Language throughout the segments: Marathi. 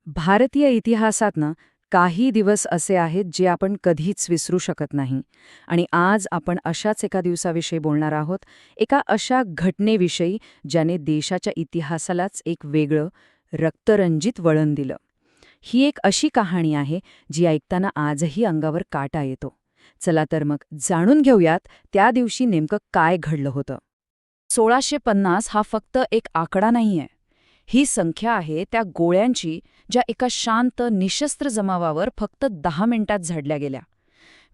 भारतीय इतिहासात ना काही दिवस असे आहेत जे आपण कधीच विसरू शकत नाही. आणि आज आपण अशाच एका दिवसाविषयी बोलणार आहोत, एका अशा घटनेविषयी ज्याने देशाच्या इतिहासालाच एक वेगळं, रक्तरंजित वळण दिलं. ही एक अशी कहाणी आहे जी ऐकताना आजही अंगावर काटा येतो. चला तर मग जाणून घेऊयात त्या दिवशी नेमकं काय घडलं होतं. 1650 हा फक्त एक आकडा नाहीये. ही संख्या आहे त्या गोळ्यांची ज्या एका शांत निशस्त्र जमावावर फक्त 10 मिनिटात झाडल्या गेल्या.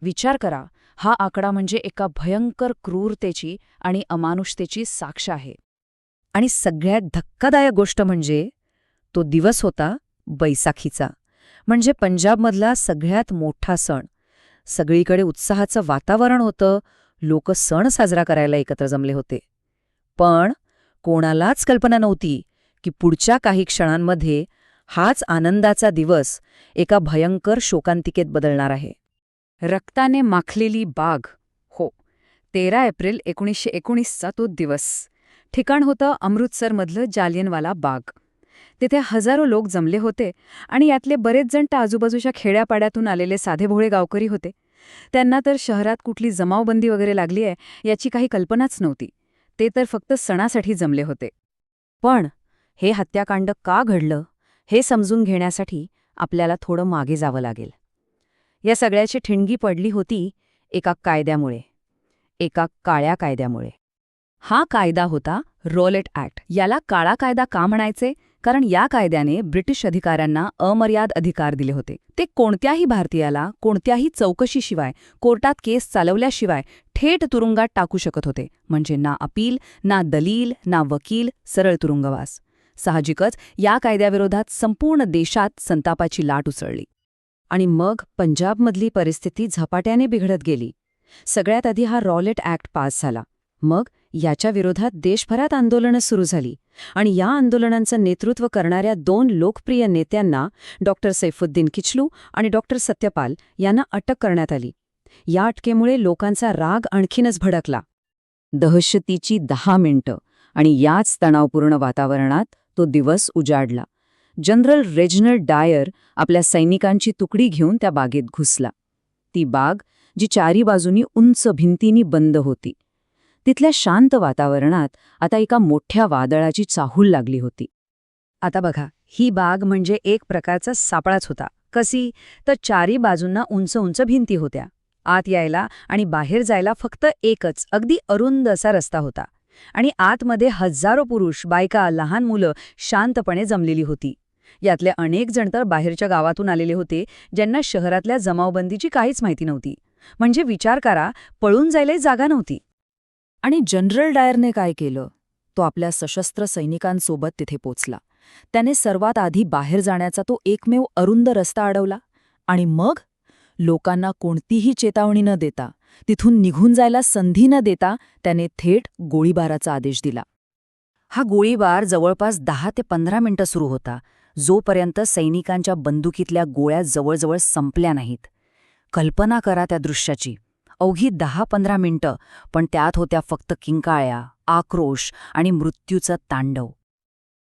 विचार करा, हा आकडा म्हणजे एका भयंकर क्रूरतेची आणि अमानुषतेची साक्ष आहे. आणि सगळ्यात धक्कादायक गोष्ट म्हणजे तो दिवस होता बैसाखीचा, म्हणजे पंजाबमधला सगळ्यात मोठा सण. सगळीकडे उत्साहाचं वातावरण होतं, लोक सण साजरा करायला एकत्र जमले होते. पण कोणालाच कल्पना नव्हती की पुढच्या काही क्षणांमध्ये हाच आनंदाचा दिवस एका भयंकर शोकांतिकेत बदलणार आहे. रक्ताने माखलेली बाग. हो, 13 एप्रिल 1919चा तो दिवस. ठिकाण होतं अमृतसरमधलं जालियनवाला बाग. तिथे हजारो लोक जमले होते आणि यातले बरेच जण त्या आजूबाजूच्या खेड्यापाड्यातून आलेले साधेभोळे गावकरी होते. त्यांना तर शहरात कुठली जमावबंदी वगैरे लागली आहे याची काही कल्पनाच नव्हती. ते तर फक्त सणासाठी जमले होते. पण हे हत्याकांड का घडलं हे समजून घेण्यासाठी आपल्याला थोडं मागे जावं लागेल. या सगळ्याची ठिणगी पडली होती एका कायद्यामुळे, एका काळ्या कायद्यामुळे. हा कायदा होता रॉलेट ॲक्ट. याला काळा कायदा का म्हणायचे? कारण या कायद्याने ब्रिटिश अधिकाऱ्यांना अमर्याद अधिकार दिले होते. ते कोणत्याही भारतीयाला कोणत्याही चौकशीशिवाय, कोर्टात केस चालवल्याशिवाय थेट तुरुंगात टाकू शकत होते. म्हणजे ना अपील, ना दलील, ना वकील, सरळ तुरुंगवास. साहजिकच या कायद्याविरोधात संपूर्ण देशात संतापाची लाट उसळली. आणि मग पंजाबमधली परिस्थिती झपाट्याने बिघडत गेली. सगळ्यात आधी हा रॉलेट ॲक्ट पास झाला. मग याच्या विरोधात देशभरात आंदोलनं सुरू झाली आणि या आंदोलनांचं नेतृत्व करणाऱ्या 2 लोकप्रिय नेत्यांना, डॉक्टर सैफुद्दीन किचलू आणि डॉक्टर सत्यपाल यांना अटक करण्यात आली. या अटकेमुळे लोकांचा राग आणखीनच भडकला. दहशतीची 10 मिनिटं आणि याच तणावपूर्ण वातावरणात तो दिवस उजाडला. जनरल रेजिनल्ड डायर आपल्या सैनिकांची तुकडी घेऊन त्या बागेत घुसला. ती बाग जी चारी बाजूनी उंच भिंतींनी बंद होती. तिथल्या शांत वातावरणात आता एका मोठ्या वादळाची चाहूल लागली होती. आता बघा, ही बाग म्हणजे एक प्रकारचा सापळाच होता. कशी? तर चारी बाजूंना उंच उंच भिंती होत्या. आत यायला आणि बाहेर जायला फक्त एकच अगदी अरुंद असा रस्ता होता. आणि आतमध्ये हजारो पुरुष, बायका, लहान मुलं शांतपणे जमलेली होती. यातले अनेक जण तर बाहेरच्या गावातून आलेले होते, ज्यांना शहरातल्या जमावबंदीची काहीच माहिती नव्हती. म्हणजे विचार करा, पळून जायलाही जागा नव्हती. आणि जनरल डायरने काय केलं? तो आपल्या सशस्त्र सैनिकांसोबत तिथे पोचला. त्याने सर्वात आधी बाहेर जाण्याचा तो एकमेव अरुंद रस्ता अडवला. आणि मग लोकांना कोणतीही चेतावणी न देता, तिथून निघून जायला संधी न देता त्याने थेट गोळीबाराचा आदेश दिला. हा गोळीबार जवळपास 10 ते 15 मिनिटं सुरू होता, जोपर्यंत सैनिकांच्या बंदुकीतल्या गोळ्या जवळजवळ संपल्या नाहीत. कल्पना करा त्या दृश्याची. अवघी 10-15 मिनिटं, पण त्यात होत्या फक्त किंकाळ्या, आक्रोश आणि मृत्यूचं तांडव.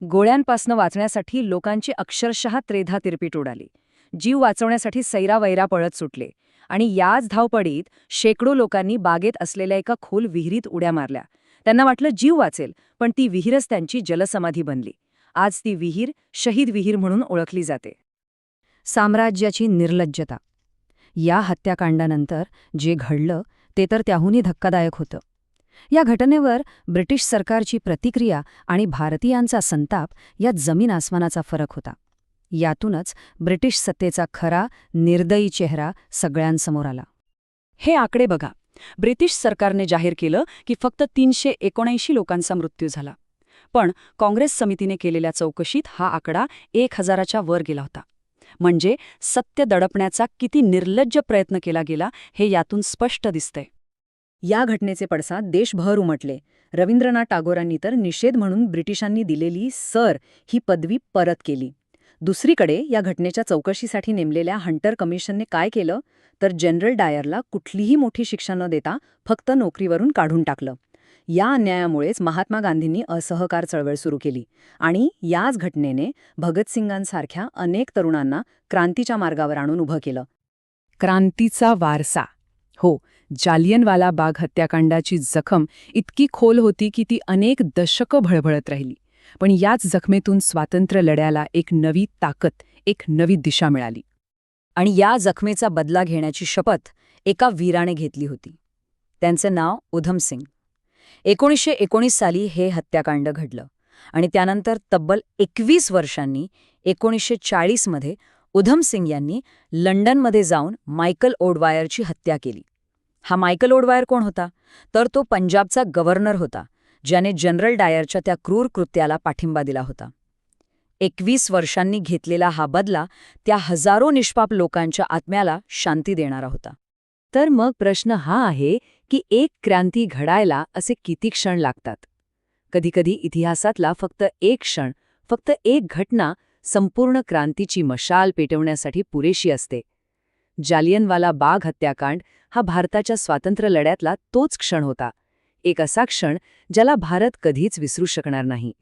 गोळ्यांपासनं वाचण्यासाठी लोकांची अक्षरशः त्रेधा तिरपीट उडाली. जीव वाचवण्यासाठी सैरावैरा पळत सुटले. आणि याच धावपडीत शेकडो लोकांनी बागेत असलेल्या एका खोल विहिरीत उड्या मारल्या. त्यांना वाटलं जीव वाचेल, पण ती विहीरच त्यांची जलसमाधी बनली. आज ती विहीर शहीद विहीर म्हणून ओळखली जाते. साम्राज्याची निर्लज्जता. या हत्याकांडानंतर जे घडलं ते तर त्याहूनही धक्कादायक होतं. या घटनेवर ब्रिटिश सरकारची प्रतिक्रिया आणि भारतीयांचा संताप यात जमीन आसमानाचा फरक होता. यातूनच ब्रिटिश सत्तेचा खरा, निर्दयी चेहरा सगळ्यांसमोर आला. हे आकडे बघा. ब्रिटिश सरकारने जाहीर केलं की फक्त 379 लोकांचा मृत्यू झाला. पण काँग्रेस समितीने केलेल्या चौकशीत हा आकडा 1000च्या वर गेला होता. म्हणजे सत्य दडपण्याचा किती निर्लज्ज प्रयत्न केला गेला हे यातून स्पष्ट दिसतंय. या घटनेचे पडसाद देशभर उमटले. रवींद्रनाथ टागोरांनी तर निषेध म्हणून ब्रिटिशांनी दिलेली सर ही पदवी परत केली. दुसरीकडे या घटनेच्या चौकशीसाठी नेमलेल्या हंटर कमिशनने काय केलं तर जनरल डायरला कुठलीही मोठी शिक्षा न देता फक्त नोकरीवरून काढून टाकलं. या अन्यायामुळेच महात्मा गांधींनी असहकार चळवळ सुरू केली आणि याच घटनेने भगतसिंगांसारख्या अनेक तरुणांना क्रांतीच्या मार्गावर आणून उभं केलं. क्रांतीचा वारसा. हो, जालियनवाला बाग हत्याकांडाची जखम इतकी खोल होती की ती अनेक दशकं भळभळत राहिली. पण याच जखमेतून स्वातंत्र्य लढ्याला एक नवी ताकद, एक नवी दिशा मिळाली. आणि या जखमेचा बदला घेण्याची शपथ एका वीराने घेतली होती. त्यांचं नाव उधम सिंग. 1919 साली हे हत्याकांड घडलं आणि त्यानंतर तब्बल 21 वर्षांनी 1940 मध्ये उधम सिंग यांनी लंडनमध्ये जाऊन मायकल ओडवायरची हत्या केली. हा मायकल ओडवायर कोण होता? तर तो पंजाबचा गव्हर्नर होता, ज्याने जनरल डायरच्या त्या क्रूर कृत्याला पाठिंबा दिला होता. 21 वर्षांनी घेतलेला हा बदला त्या हजारो निष्पाप लोकांच्या आत्म्याला शांती देणारा होता. तर मग प्रश्न हा आहे की एक क्रांती घडायला असे किती क्षण लागतात? कधीकधी इतिहासातला फक्त एक क्षण, फक्त एक घटना संपूर्ण क्रांतीची मशाल पेटवण्यासाठी पुरेशी असते. जालियनवाला बाग हत्याकांड हा भारताच्या स्वातंत्र्य लढ्यातला तोच क्षण होता. एक असा क्षण ज्याला भारत कधीच विसरू शकणार नाही.